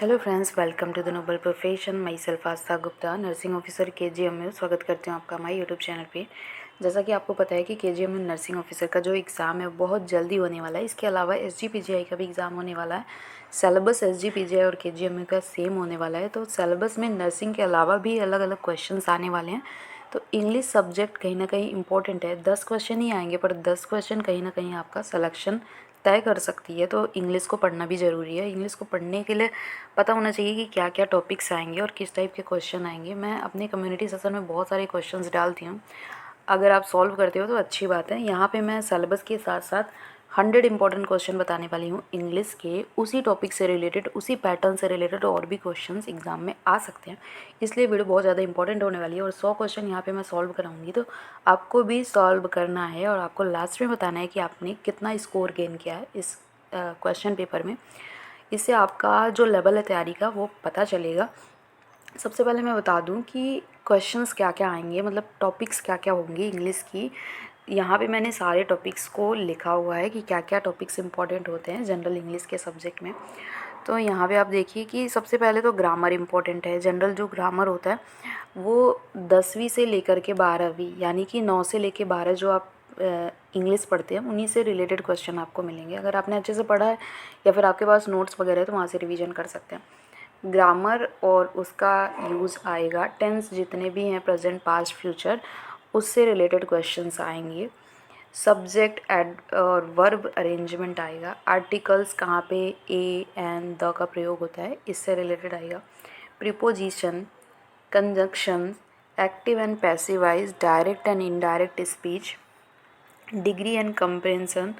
Hello friends, welcome to the noble profession. Myself Aastha Gupta, nursing officer KGM में स्वागत करती हूँ आपका हमारे यूट्यूब चैनल पे। जैसा कि आपको पता है कि केजीएम में नर्सिंग ऑफिसर का जो एग्ज़ाम है बहुत जल्दी होने वाला है। इसके अलावा एसजीपीजीआई का भी एग्ज़ाम होने वाला है। सिलेबस एसजीपीजीआई और केजीएम का सेम होने वाला है। तो सिलेबस में नर्सिंग के अलावा भी अलग अलग क्वेश्चन आने वाले हैं। तो इंग्लिश सब्जेक्ट कहीं ना कहीं इंपॉर्टेंट है। 10 क्वेश्चन ही आएंगे, पर 10 क्वेश्चन कहीं ना कहीं आपका सिलेक्शन तय कर सकती है। तो इंग्लिश को पढ़ना भी ज़रूरी है। इंग्लिश को पढ़ने के लिए पता होना चाहिए कि क्या क्या टॉपिक्स आएंगे और किस टाइप के क्वेश्चन आएंगे। मैं अपने कम्युनिटी सेशन में बहुत सारे क्वेश्चंस डालती हूँ। अगर आप सॉल्व करते हो तो अच्छी बात है। यहाँ पे मैं सिलेबस के साथ साथ 100 इंपॉर्टेंट क्वेश्चन बताने वाली हूँ इंग्लिश के। उसी टॉपिक से रिलेटेड, उसी पैटर्न से रिलेटेड और भी क्वेश्चंस एग्जाम में आ सकते हैं। इसलिए वीडियो बहुत ज़्यादा इंपॉर्टेंट होने वाली है और 100 क्वेश्चन यहाँ पे मैं सॉल्व कराऊंगी। तो आपको भी सॉल्व करना है और आपको लास्ट में बताना है कि आपने कितना स्कोर गेन किया है इस क्वेश्चन पेपर में। इससे आपका जो लेवल है तैयारी का वो पता चलेगा। सबसे पहले मैं बता दूं कि क्वेश्चंस क्या क्या आएंगे, मतलब टॉपिक्स क्या क्या होंगे इंग्लिश की। यहाँ पे मैंने सारे टॉपिक्स को लिखा हुआ है कि क्या क्या टॉपिक्स इंपॉर्टेंट होते हैं जनरल इंग्लिश के सब्जेक्ट में। तो यहाँ पे आप देखिए कि सबसे पहले तो ग्रामर इंपॉर्टेंट है। जनरल जो ग्रामर होता है वो 10वीं से लेकर के 12वीं, यानी कि 9 से लेकर 12 जो आप इंग्लिश पढ़ते हैं उन्हीं से रिलेटेड क्वेश्चन आपको मिलेंगे। अगर आपने अच्छे से पढ़ा है या फिर आपके पास नोट्स वगैरह है तो वहाँ से रिवीजन कर सकते हैं। ग्रामर और उसका यूज़ आएगा। टेंस जितने भी हैं, प्रेजेंट, पास्ट, फ्यूचर, उससे रिलेटेड क्वेश्चंस आएंगे। सब्जेक्ट एड और वर्ब अरेंजमेंट आएगा। आर्टिकल्स कहाँ पे ए एंड द का प्रयोग होता है, इससे रिलेटेड आएगा। Preposition, conjunction, active and passive voice, direct and indirect speech, degree and compression,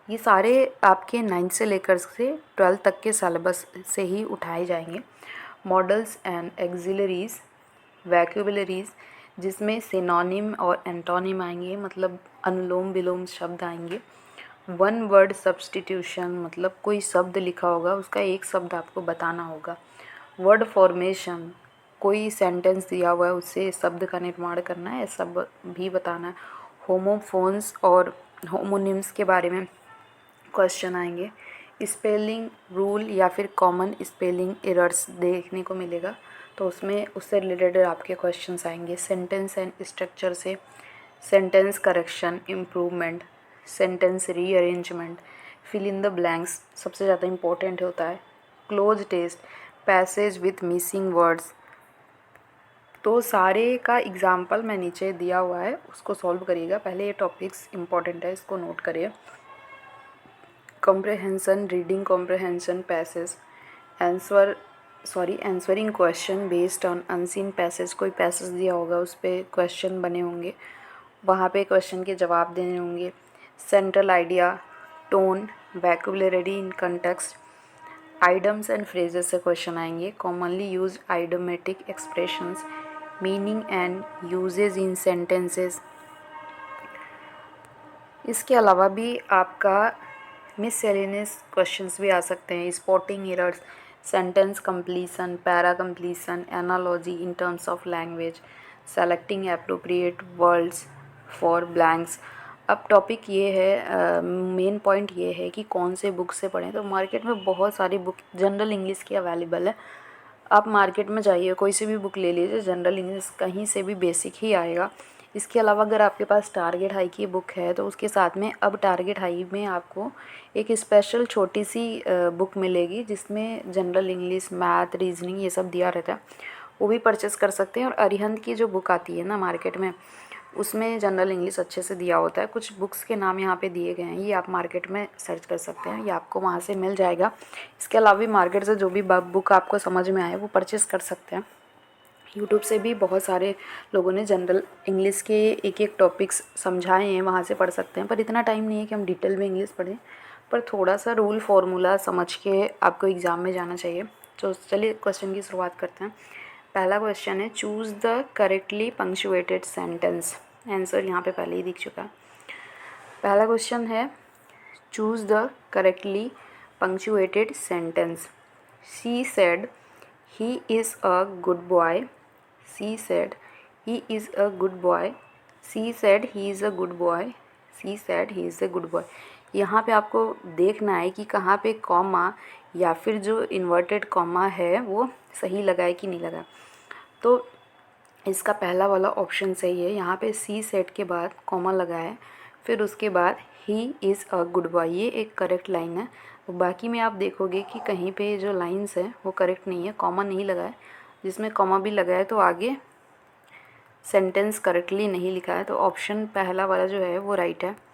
ये सारे आपके 9th से लेकर से 12th तक के सिलेबस से ही उठाए जाएंगे। मॉडल्स एंड एक्सिलरीज, वैक्यूबलरीज, जिसमें सिनोनिम और एंटोनिम आएंगे, मतलब अनुलोम विलोम शब्द आएंगे। वन वर्ड सब्स्टिट्यूशन, मतलब कोई शब्द लिखा होगा उसका एक शब्द आपको बताना होगा। वर्ड फॉर्मेशन, कोई सेंटेंस दिया हुआ है उससे शब्द का निर्माण करना है, सब भी बताना है। होमोफोन्स और होमोनिम्स के बारे में क्वेश्चन आएंगे। स्पेलिंग रूल या फिर कॉमन स्पेलिंग एरर्स देखने को मिलेगा, तो उसमें उससे रिलेटेड आपके क्वेश्चंस आएंगे। सेंटेंस एंड स्ट्रक्चर से sentence correction, improvement, sentence rearrangement, fill in the blanks सबसे ज़्यादा इम्पोर्टेंट होता है। Cloze test, passage with missing words. तो सारे का एग्जाम्पल मैं नीचे दिया हुआ है, उसको सॉल्व करिएगा। पहले ये टॉपिक्स इंपॉर्टेंट है, इसको नोट करिए। Comprehension, reading comprehension, passage, answering question based on unseen passage. कोई पैसेज दिया होगा उस पर क्वेश्चन बने होंगे, वहाँ पे क्वेश्चन के जवाब देने होंगे। Central idea, tone, vocabulary in context, idioms and phrases से क्वेश्चन आएंगे। Commonly use idiomatic expressions, meaning and usages in sentences. इसके अलावा भी आपका मिससेलेनियस क्वेश्चंस भी आ सकते हैं। Spotting errors, sentence completion, para completion, analogy in terms of language, selecting appropriate words for blanks. अब टॉपिक ये है, मेन पॉइंट ये है कि कौन से बुक से पढ़ें। तो मार्केट में बहुत सारी बुक जनरल इंग्लिश की अवेलेबल है। आप मार्केट में जाइए, कोई सी भी बुक ले लीजिए, जनरल इंग्लिश कहीं से भी बेसिक ही आएगा। इसके अलावा अगर आपके पास टारगेट हाई की बुक है तो उसके साथ में अब टारगेट हाई में आपको एक स्पेशल छोटी सी बुक मिलेगी जिसमें जनरल इंग्लिश, मैथ, रीजनिंग ये सब दिया रहता है, वो भी परचेस कर सकते हैं। और अरिहंत की जो बुक आती है ना मार्केट में, उसमें जनरल इंग्लिश अच्छे से दिया होता है। कुछ बुक्स के नाम यहाँ पे दिए गए हैं, ये आप मार्केट में सर्च कर सकते हैं, ये आपको वहाँ से मिल जाएगा। इसके अलावा भी मार्केट से जो भी बुक आपको समझ में आए वो परचेस कर सकते हैं। यूट्यूब से भी बहुत सारे लोगों ने जनरल इंग्लिश के एक एक टॉपिक्स समझाए हैं, वहाँ से पढ़ सकते हैं। पर इतना टाइम नहीं है कि हम डिटेल में इंग्लिश पढ़ें, पर थोड़ा सा रूल फार्मूला समझ के आपको एग्ज़ाम में जाना चाहिए। तो चलिए क्वेश्चन की शुरुआत करते हैं। पहला क्वेश्चन है, choose the correctly punctuated sentence. Answer यहाँ पे पहले ही दिख चुका है। पहला क्वेश्चन है, choose the correctly punctuated sentence. She said he is a good boy. She said he is a good boy. She said he is a good boy. She said he is a good boy. यहाँ पे आपको देखना है कि कहाँ पे comma या फिर जो इन्वर्टेड कॉमा है वो सही लगा है कि नहीं लगा। तो इसका पहला वाला ऑप्शन सही है। यहाँ पे सी सेट के बाद कॉमा लगा है, फिर उसके बाद he is a good boy, ये एक करेक्ट लाइन है। बाकी में आप देखोगे कि कहीं पे जो लाइंस है वो करेक्ट नहीं है, कॉमा नहीं लगा है। जिसमें कॉमा भी लगा है तो आगे सेंटेंस करेक्टली नहीं लिखा है, तो ऑप्शन पहला वाला जो है वो राइट है।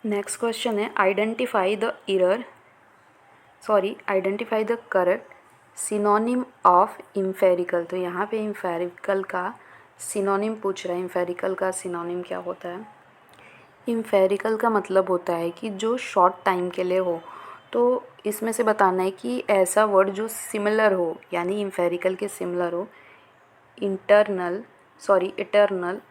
नेक्स्ट क्वेश्चन है identify the correct synonym of इम्फेरिकल। तो यहाँ पे इम्फेरिकल का सिनोनिम पूछ रहा है। इम्फेरिकल का सिनोनिम क्या होता है? इम्फेरिकल का मतलब होता है कि जो शॉर्ट टाइम के लिए हो। तो इसमें से बताना है कि ऐसा वर्ड जो सिमिलर हो, यानी इम्फेरिकल के सिमिलर हो, इटर्नल,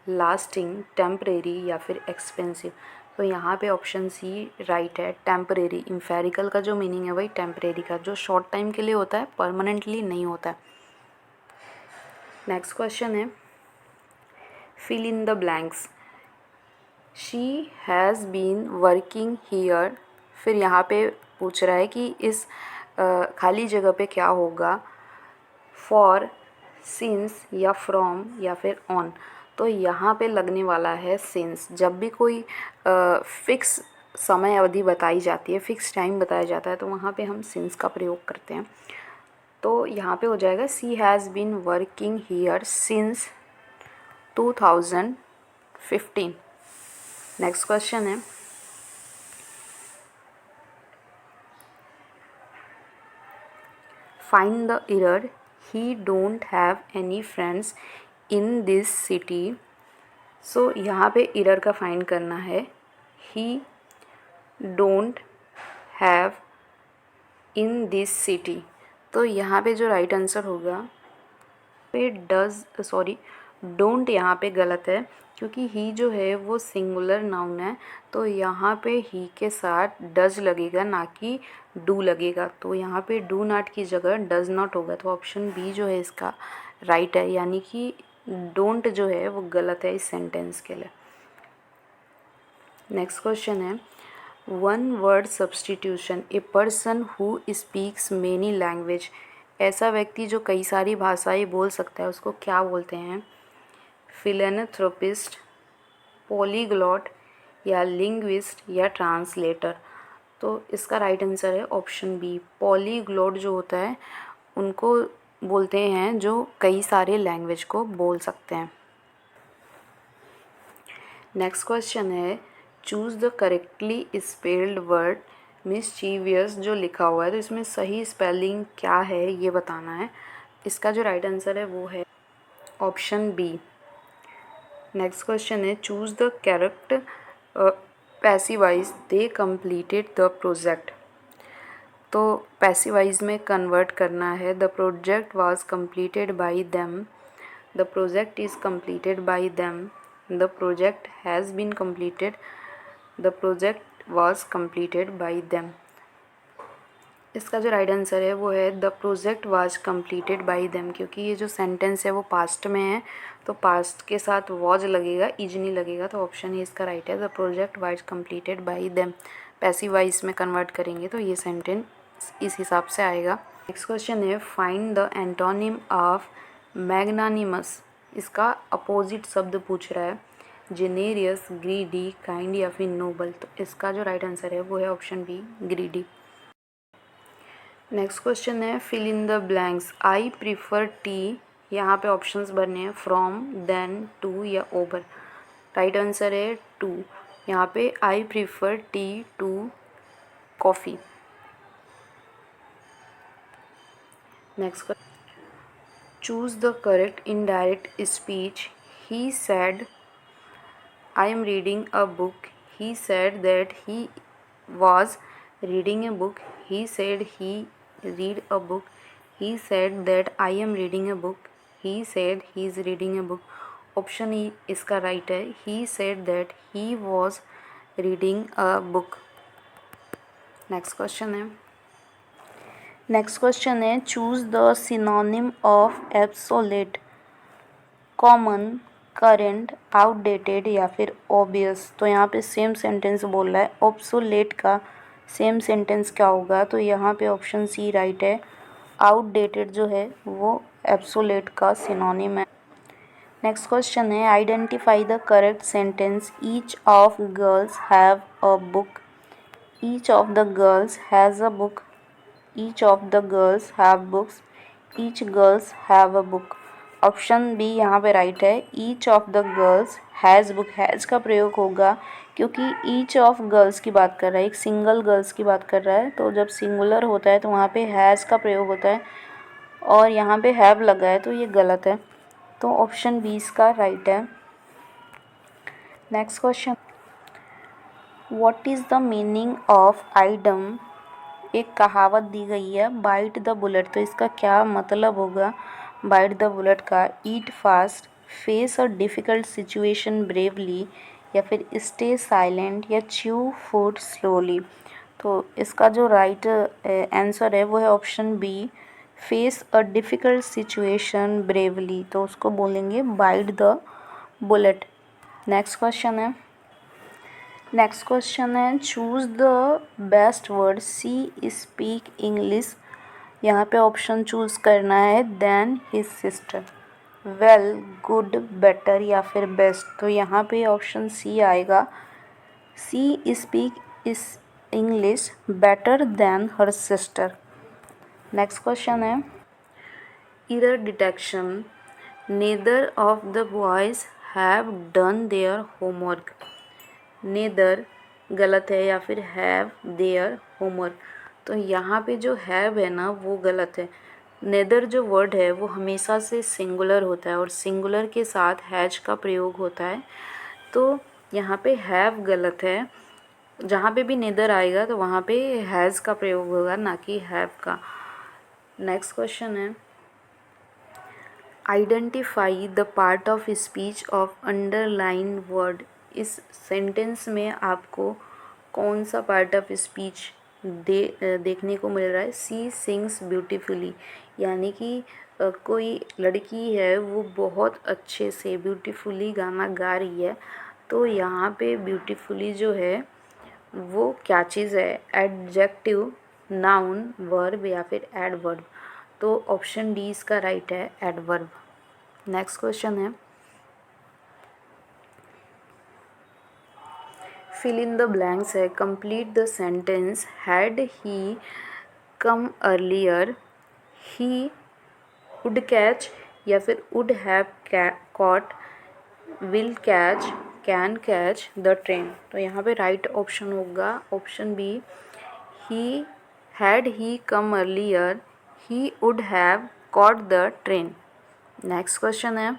लास्टिंग, टेम्परेरी या फिर एक्सपेंसिव। तो यहाँ पे ऑप्शन सी राइट है, टेम्परेरी। इम्फेरिकल का जो मीनिंग है वही टेम्परेरी का, जो शॉर्ट टाइम के लिए होता है, परमानेंटली नहीं होता है। नेक्स्ट क्वेश्चन है fill in the blanks. She has been working here. फिर यहाँ पे पूछ रहा है कि इस खाली जगह पे क्या होगा, फॉर, सिंस या फ्रॉम या फिर ऑन। तो यहाँ पे लगने वाला है सिंस। जब भी कोई फिक्स समय अवधि बताई जाती है, फिक्स टाइम बताया जाता है, तो वहाँ पे हम सिंस का प्रयोग करते हैं। तो यहाँ पे हो जाएगा she has been working here since 2015। Next question है find the error he don't have any friends in this city. So यहाँ पे एरर का फाइंड करना है। He don't have in this city. तो यहाँ पे जो राइट आंसर होगा पे डोंट यहाँ पे गलत है, क्योंकि ही जो है वो सिंगुलर नाउन है। तो यहाँ पे ही के साथ डज लगेगा, ना कि डू लगेगा। तो यहाँ पे डू नॉट की जगह डज नॉट होगा। तो ऑप्शन बी जो है इसका राइट है, यानी कि डोंट जो है वो गलत है इस सेंटेंस के लिए। नेक्स्ट क्वेश्चन है one word substitution. A person who speaks many language. ऐसा व्यक्ति जो कई सारी भाषाएं बोल सकता है उसको क्या बोलते हैं? फिलेंथ्रोपिस्ट, पॉलीग्लॉट या लिंग्विस्ट या ट्रांसलेटर। तो इसका राइट आंसर है ऑप्शन बी। पॉलीग्लॉट जो होता है उनको बोलते हैं जो कई सारे लैंग्वेज को बोल सकते हैं। नेक्स्ट क्वेश्चन है choose the correctly spelled word mischievous. जो लिखा हुआ है तो इसमें सही स्पेलिंग क्या है ये बताना है। इसका जो राइट आंसर है वो है ऑप्शन बी। नेक्स्ट क्वेश्चन है choose the correct passivise they completed the project. तो पैसिवाइज में कन्वर्ट करना है। The project was completed by them, the project is completed by them, the project has been completed, the project was completed by them. इसका जो right answer है वो है the project was completed by them, क्योंकि ये जो sentence है वो पास्ट में है, तो पास्ट के साथ वाज लगेगा, इज नहीं लगेगा। तो ऑप्शन ही इसका राइट है, the project was completed by them. Passive wise में कन्वर्ट करेंगे तो ये सेंटेंस इस हिसाब से आएगा। नेक्स्ट क्वेश्चन है find the antonym of magnanimous. इसका अपोजिट शब्द पूछ रहा है। जेनेरियस, ग्रीडी, काइंड या फिर नोबल। तो इसका जो राइट आंसर है वो है option b, greedy. Next question है fill in the blanks. I prefer tea. यहाँ पे ऑप्शंस भरने हैं फ्रॉम, देन, टू या ओवर। राइट आंसर है टू। यहाँ पे I prefer tea to coffee. Next choose the correct indirect speech. He said I am reading a book. He said that he was reading a book. He said he read a book. He said that I am reading a book. He said he is reading a book. Option E इसका right है। He said that he was reading a book. Next question है choose the synonym of obsolete. Common, current, outdated या फिर obvious. तो यहाँ पे same sentence बोल रहा है। ऑब्सोलेट का सेम सेंटेंस क्या होगा? तो यहाँ पे ऑप्शन सी राइट है। आउटडेटेड जो है वो एब्सोलेट का सिनोनिम है। नेक्स्ट क्वेश्चन है identify the correct sentence. Each of girls have a book. Each of the girls has a book. Each of the girls have books. Each girls have a book. Option B यहाँ पे right है। Each of the girls has book. Has का प्रयोग होगा क्योंकि each of girls की बात कर रहा है, एक सिंगल गर्ल्स की बात कर रहा है। तो जब सिंगुलर होता है तो वहाँ पे हैज़ का प्रयोग होता है और यहाँ पे हैव लगा है तो ये गलत है। तो ऑप्शन बी इसका राइट है। Next question, what is the meaning of idem? एक कहावत दी गई है बाइट द बुलेट। तो इसका क्या मतलब होगा बाइट द बुलेट का? Eat fast, face a difficult situation bravely, या फिर स्टे साइलेंट, या च्यू फूड स्लोली। तो इसका जो राइट आंसर है वो है option b, face a difficult situation bravely. तो उसको बोलेंगे bite the bullet. Next question है choose the best word. She speak English. यहाँ पे ऑप्शन चूज़ करना है than his sister, well, good, better या फिर बेस्ट। तो यहाँ पे ऑप्शन सी आएगा। She speak is English better than her sister. Next question है error detection. Neither of the boys have done their homework. Neither गलत है या फिर हैव देयर होमवर्क। तो यहाँ पे जो हैव है ना वो गलत है। नेदर जो वर्ड है वो हमेशा से सिंगुलर होता है और सिंगुलर के साथ हैज का प्रयोग होता है। तो यहाँ पे हैव गलत है। जहाँ पे भी नेदर आएगा तो वहाँ पे हैज़ का प्रयोग होगा, ना कि हैव का। नेक्स्ट क्वेश्चन है identify the part of speech of underline word. इस सेंटेंस में आपको कौन सा पार्ट ऑफ स्पीच देखने को मिल रहा है? सी सिंग्स ब्यूटीफुली, यानी कि कोई लड़की है वो बहुत अच्छे से ब्यूटीफुली गाना गा रही है। तो यहाँ पे ब्यूटीफुली जो है वो क्या चीज़ है? एडजेक्टिव, नाउन, वर्ब या फिर एडवर्ब। तो ऑप्शन डी इसका राइट है, एडवर्ब। नेक्स्ट क्वेश्चन है फिल इन द ब्लैंक्स है complete the sentence. Had he come earlier, he would catch या फिर would have caught, will catch, can catch the train. तो यहाँ पे राइट ऑप्शन होगा option b, he had he come earlier, he would have caught the train. Next question है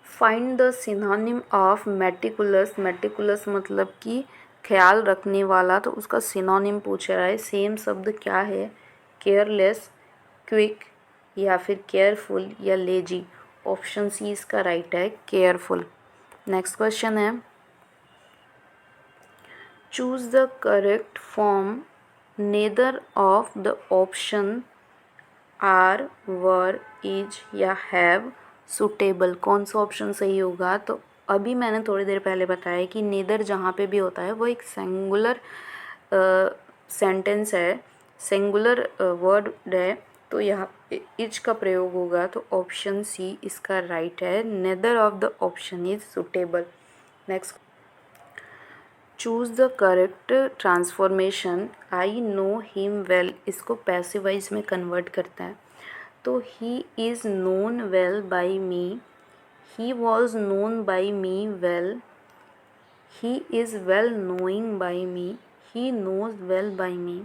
find the synonym of meticulous. Meticulous मतलब कि ख्याल रखने वाला। तो उसका सिनोनिम पूछ रहा है। सेम शब्द क्या है? केयरलेस, क्विक या फिर केयरफुल या लेजी। ऑप्शन सी इसका राइट है, केयरफुल। नेक्स्ट क्वेश्चन है choose the correct form. Neither of the option are, were, is या हैव सुटेबल। कौन सा ऑप्शन सही होगा? तो अभी मैंने थोड़ी देर पहले बताया कि नेदर जहाँ पे भी होता है वो एक सिंगुलर सेंटेंस है, सिंगुलर वर्ड है। तो यहाँ इज का प्रयोग होगा। तो ऑप्शन सी इसका राइट है, neither of the option is suitable. Next choose the correct transformation. I know him well, इसको पैसिवाइज में कन्वर्ट करता है। तो he is known well by me, he was known by me well, he is well knowing by me, he knows well by me.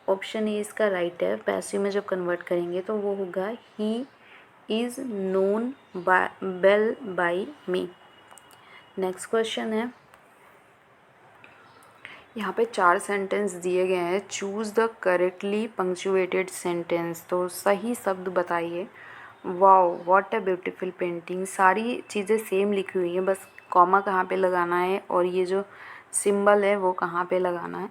Option A इसका right है। Passive में जब convert करेंगे तो वो होगा ही is known well by me. Next question है यहाँ पे 4 सेंटेंस दिए गए हैं। Choose the correctly punctuated sentence. तो सही शब्द बताइए। Wow, what a beautiful painting. सारी चीज़ें सेम लिखी हुई हैं, बस कॉमा कहाँ पे लगाना है और ये जो सिंबल है वो कहाँ पे लगाना है,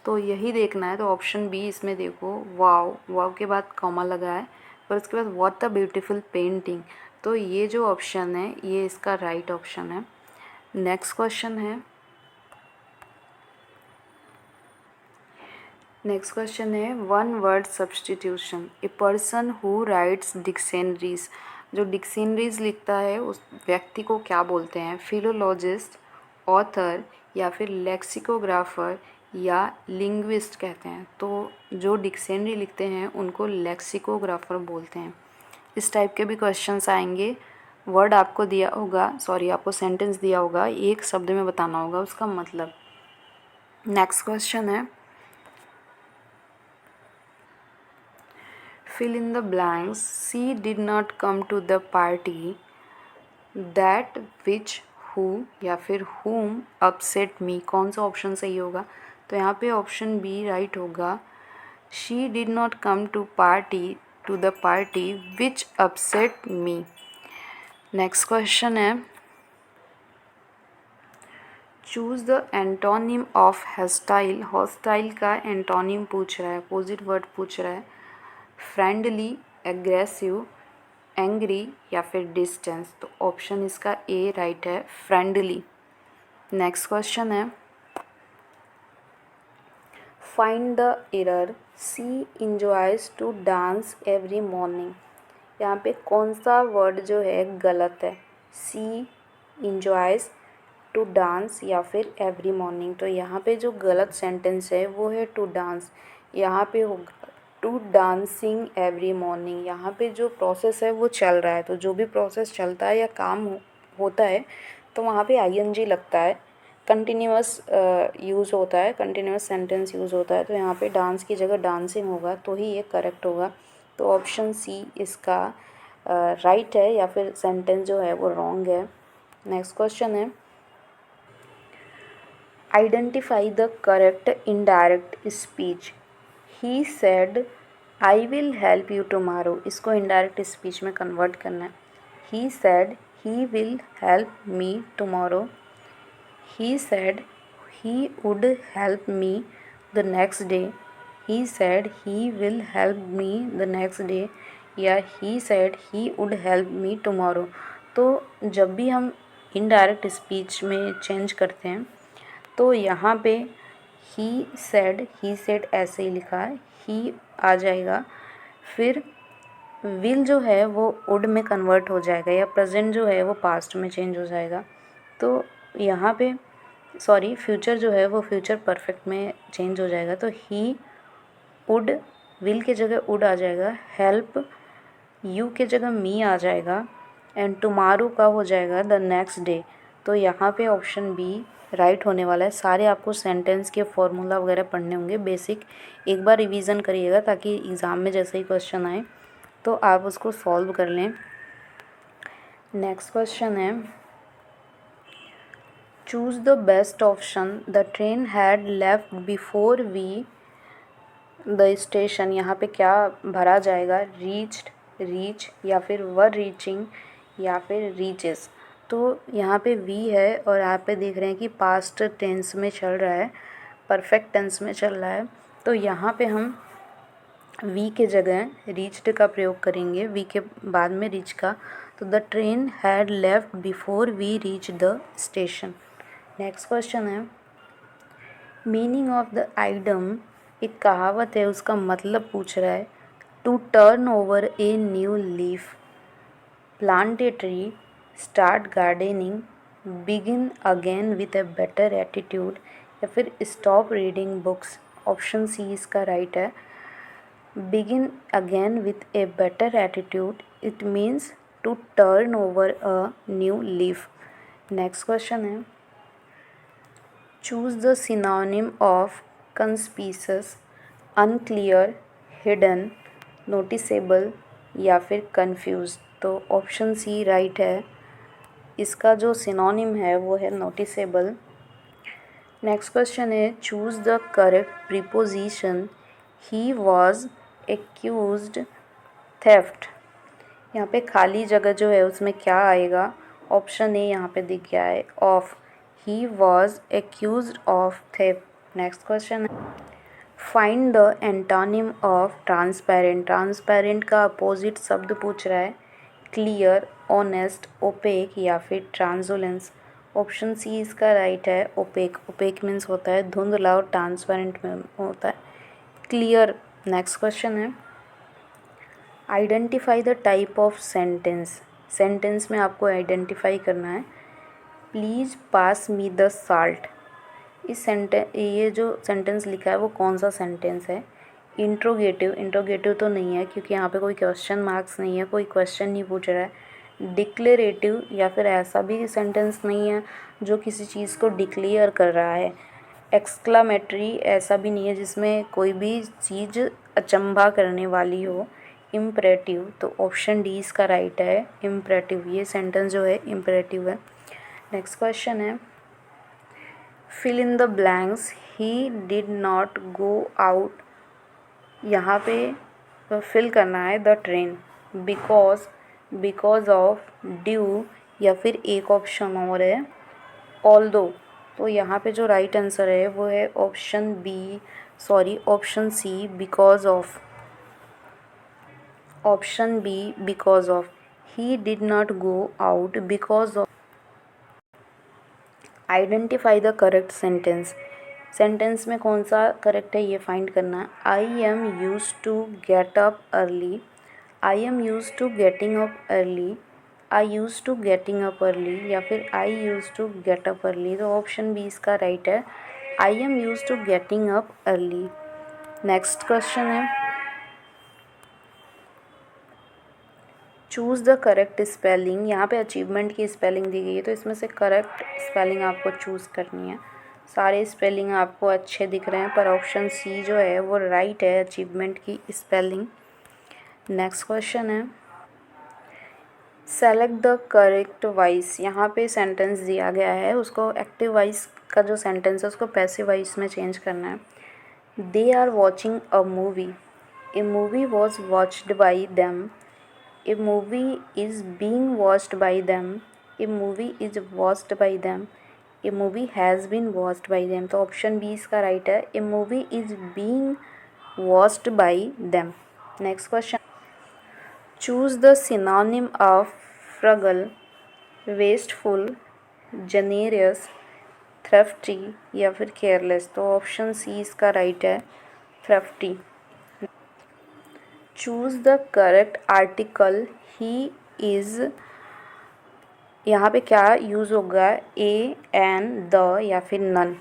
तो यही देखना है। तो ऑप्शन बी इसमें देखो, वाओ, वाओ के बाद कॉमा लगा है और उसके बाद व्हाट अ ब्यूटीफुल पेंटिंग। तो ये जो ऑप्शन है ये इसका राइट ऑप्शन है। नेक्स्ट क्वेश्चन है, one word substitution. A person who rights dictionaries, जो डिक्शनरीज लिखता है उस व्यक्ति को क्या बोलते हैं? फिलोलॉजिस्ट, ऑथर या फिर लेक्सिकोग्राफर या लिंग्विस्ट कहते हैं। तो जो डिक्शनरी लिखते हैं उनको लेक्सिकोग्राफर बोलते हैं। इस टाइप के भी क्वेश्चंस आएंगे। वर्ड आपको दिया होगा, आपको सेंटेंस दिया होगा, एक शब्द में बताना होगा उसका मतलब। नेक्स्ट क्वेश्चन है, fill in the blanks. She did not come to the party. That which, who या फिर whom upset me। कौन सा ऑप्शन सही होगा? तो यहाँ पे ऑप्शन बी राइट होगा। She did not come to the party which upset me। Next question है, choose the antonym of hostile. Hostile का एंटोनिम पूछ रहा है, अपोजिट वर्ड पूछ रहा है। फ्रेंडली, एग्रेसिव, एंग्री या फिर डिस्टेंस। तो ऑप्शन इसका ए राइट है, फ्रेंडली। नेक्स्ट क्वेश्चन है, find the error. She enjoys to dance every morning. यहाँ पे कौन सा वर्ड जो है गलत है? सी इंजॉयज टू डांस या फिर एवरी मॉर्निंग। तो यहाँ पे जो गलत सेंटेंस है वो है टू डांस। यहाँ पे होगा टू डांसिंग एवरी मॉर्निंग। यहाँ पे जो प्रोसेस है वो चल रहा है, तो जो भी प्रोसेस चलता है या काम होता है तो वहाँ पे आईएनजी लगता है, कंटिन्यूअस यूज़ होता है, कंटिन्यूअस सेंटेंस यूज़ होता है। तो यहाँ पे डांस की जगह डांसिंग होगा, तो ही ये करेक्ट होगा। तो ऑप्शन सी इसका राइट है, या फिर सेंटेंस जो है वो रॉन्ग है। नेक्स्ट क्वेश्चन है, identify the correct indirect speech. He said I will help you tomorrow. इसको इनडायरेक्ट स्पीच में कन्वर्ट करना है। He said he will help me tomorrow. He said he would help me the next day. He said he will help me the next day, या he said he would help me tomorrow. तो जब भी हम indirect speech में change करते हैं तो यहाँ पे ही सेड ऐसे ही लिखा है, ही आ जाएगा, फिर विल जो है वो वुड में कन्वर्ट हो जाएगा, या प्रेजेंट जो है वो पास्ट में चेंज हो जाएगा। तो यहाँ पे फ्यूचर जो है वो फ्यूचर परफेक्ट में चेंज हो जाएगा। तो ही वुड, विल के जगह वुड आ जाएगा, हेल्प यू के जगह मी आ जाएगा, एंड टुमारो का हो जाएगा द नेक्स्ट डे। तो यहाँ पे ऑप्शन बी राइट होने वाला है। सारे आपको सेंटेंस के फॉर्मूला वगैरह पढ़ने होंगे, बेसिक एक बार रिवीजन करिएगा ताकि एग्ज़ाम में जैसे ही क्वेश्चन आए तो आप उसको सॉल्व कर लें। नेक्स्ट क्वेश्चन है, choose the best option. The train had left before we the station. यहाँ पे क्या भरा जाएगा? रीच्ड, रीच या फिर वर रीचिंग या फिर रीचेस। तो यहाँ पे वी है और यहाँ पे देख रहे हैं कि पास्ट टेंस में चल रहा है, परफेक्ट टेंस में चल रहा है। तो यहाँ पे हम वी के जगह रीच्ड का प्रयोग करेंगे, वी के बाद में रीच का। तो the train had left before we reach the station. Next question है, मीनिंग ऑफ द आइडम। एक कहावत है, उसका मतलब पूछ रहा है। To turn over a new leaf, plant a tree, start gardening, begin again with a better attitude, या फिर स्टॉप रीडिंग बुक्स। ऑप्शन सी इसका राइट है। Begin again with a better attitude, it means to turn over a new leaf. Next question है, choose the synonym of conspicuous, unclear, hidden, noticeable या फिर confuse. तो option C right है, इसका जो synonym है वो है नोटिसेबल। नेक्स्ट क्वेश्चन है, choose the correct preposition. He was accused theft. यहाँ पे खाली जगह जो है उसमें क्या आएगा? ऑप्शन ए यहाँ पे दिख गया है, of. He was accused of theft. Next question है, find the antonym of transparent. Transparent का अपोजिट शब्द पूछ रहा है। क्लियर, ऑनेस्ट, ओपेक या फिर ट्रांसोलेंस। ऑप्शन सी इसका राइट है, ओपेक। ओपेक मीन्स होता है धुंधला और ट्रांसपेरेंट में होता है क्लियर। नेक्स्ट क्वेश्चन है identify the type of sentence. Sentence में आपको आइडेंटिफाई करना है। Please pass me the salt. ये जो सेंटेंस लिखा है वो कौन सा सेंटेंस है? इंट्रोगेटिव, इंट्रोगेटिव तो नहीं है क्योंकि यहाँ पे कोई क्वेश्चन मार्क्स नहीं है, कोई क्वेश्चन नहीं पूछ रहा है। डिक्लेरेटिव या फिर ऐसा भी सेंटेंस नहीं है जो किसी चीज़ को डिक्लेयर कर रहा है। एक्सक्लामेटरी ऐसा भी नहीं है जिसमें कोई भी चीज़ अचंभा करने वाली हो। इम्परेटिव, तो ऑप्शन डी इसका राइट है, इम्परेटिव। ये सेंटेंस जो है इम्परेटिव है। नेक्स्ट क्वेश्चन है fill in the blanks, he did not go out. यहाँ पे फिल करना है the rain, because of, due या फिर एक ऑप्शन और है ऑल्दो। तो यहाँ पे जो राइट आंसर है वो है option c, because of. Option b, because of. He did not go out because of. Identify the correct sentence. Sentence में कौन सा करेक्ट है ये फाइंड करना है। I am use to get up early. I am use to getting up early, I use to getting up early या फिर I use to get up early. तो ऑप्शन बी इसका राइट है, I am use to getting up early. Next question है choose the correct spelling. यहाँ पे achievement की spelling दी गई है तो इसमें से करेक्ट स्पेलिंग आपको चूज़ करनी है। सारे स्पेलिंग आपको अच्छे दिख रहे हैं पर ऑप्शन सी जो है वो राइट है, अचीवमेंट की स्पेलिंग। नेक्स्ट क्वेश्चन है सेलेक्ट द करेक्ट वॉइस। यहाँ पे सेंटेंस दिया गया है, उसको एक्टिव वॉइस का जो सेंटेंस है उसको पैसिव वॉइस में चेंज करना है। They are watching a movie, a movie was watched by them, a movie is being watched by them, a movie is watched by them, a movie has been watched by them। तो option B इसका right है, a movie is being watched by them। Next question choose the synonym of frugal, wasteful, generous, thrifty या फिर careless. तो option सी इसका right है, thrifty. Choose the correct article, he is. यहाँ पे क्या यूज़ होगा, ए, एन, द या फिर नन।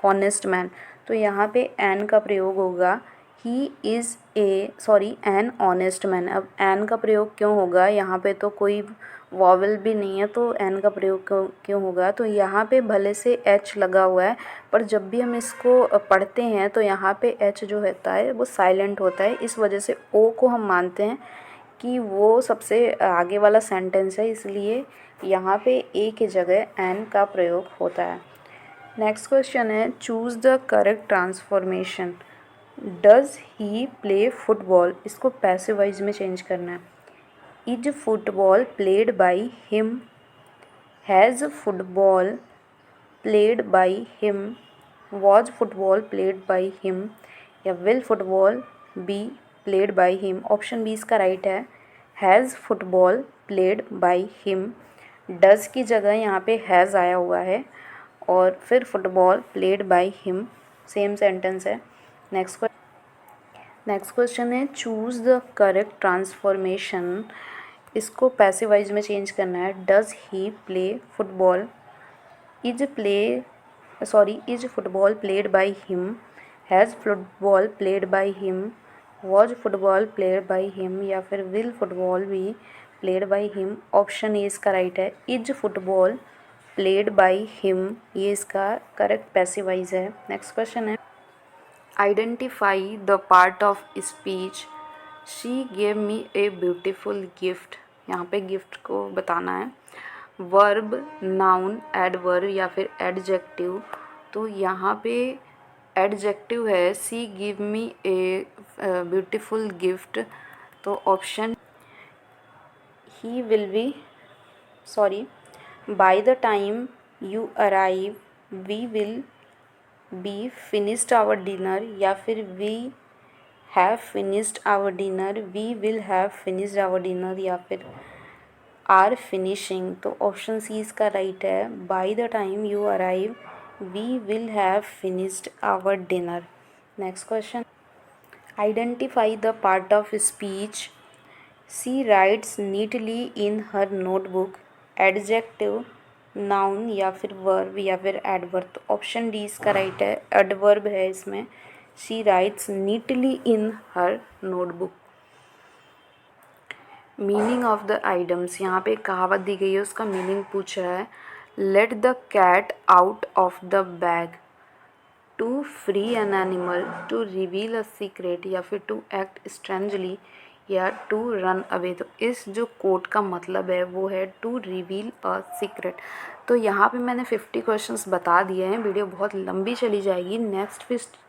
हॉनेस्ट मैन, तो यहाँ पे एन का प्रयोग होगा, he is an honest man. अब एन का प्रयोग क्यों होगा, यहाँ पे तो कोई वॉवल भी नहीं है तो एन का प्रयोग क्यों होगा। तो यहाँ पे भले से एच लगा हुआ है पर जब भी हम इसको पढ़ते हैं तो यहाँ पे एच जो होता है वो साइलेंट होता है, इस वजह से ओ को हम मानते हैं कि वो सबसे आगे वाला सेंटेंस है, इसलिए यहाँ पे ए की जगह एन का प्रयोग होता है। नेक्स्ट क्वेश्चन है choose the correct transformation. Does he play football, इसको पैसिव वॉइस में चेंज करना है। Is football played by him, has football played by him, was football played by him या will football be played by him. Option B इसका right है, has football played by him. Does की जगह यहाँ पे has आया हुआ है और फिर football played by him, same sentence है। नेक्स्ट क्वेश्चन है चूज़ द करेक्ट ट्रांसफॉर्मेशन। इसको पैसिव वॉइस में चेंज करना है। Does he play football, is football played by him, has football played by him, was football played by him या फिर will football be played by him. Option A इसका right है, is football played by him, ये इसका correct passive voice है। Next question है identify the part of speech, she gave me a beautiful gift. यहाँ पे गिफ्ट को बताना है। वर्ब, नाउन, एडवर्ब या फिर एडजेक्टिव। तो यहाँ पे एडजेक्टिव है, she give me a beautiful gift. तो ऑप्शन ही will be by the time you arrive we will be finished our dinner या फिर we have finished our dinner, we will have finished our dinner या फिर are finishing, तो option सी इसका right है। By the time you arrive we will have finished our dinner. Next question, identify the part of speech she writes neatly in her notebook. Adjective, noun या फिर verb या फिर adverb. तो option D इसका right है, adverb है इसमें। She writes neatly in her notebook. Meaning of the items, यहाँ पे एक कहावत दी गई है, उसका मीनिंग पूछ रहा है। Let the cat out of the bag, to free an animal, to reveal a secret या फिर टू एक्ट स्ट्रेंजली या टू रन अवे। तो इस जो कोट का मतलब है वो है टू रिवील अ सीक्रेट। तो यहाँ पे मैंने 50 क्वेश्चंस बता दिए हैं, वीडियो बहुत लंबी चली जाएगी। नेक्स्ट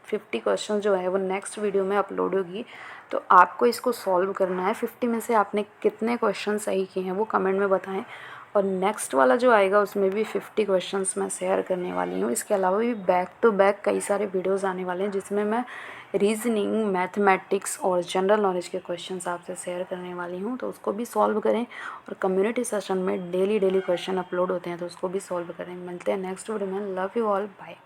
50 क्वेश्चन जो है वो नेक्स्ट वीडियो में अपलोड होगी, तो आपको इसको सॉल्व करना है। 50 में से आपने कितने क्वेश्चन सही किए हैं वो कमेंट में बताएं, और नेक्स्ट वाला जो आएगा उसमें भी 50 क्वेश्चंस मैं शेयर करने वाली हूँ। इसके अलावा भी बैक टू बैक कई सारे वीडियोस आने वाले हैं जिसमें मैं रीजनिंग, मैथमेटिक्स और जनरल नॉलेज के क्वेश्चंस आपसे शेयर करने वाली हूँ, तो उसको भी सॉल्व करें। और कम्युनिटी सेशन में डेली क्वेश्चन अपलोड होते हैं, तो उसको भी सॉल्व करें। मिलते हैं नेक्स्ट वीडियो में। Love you all, bye.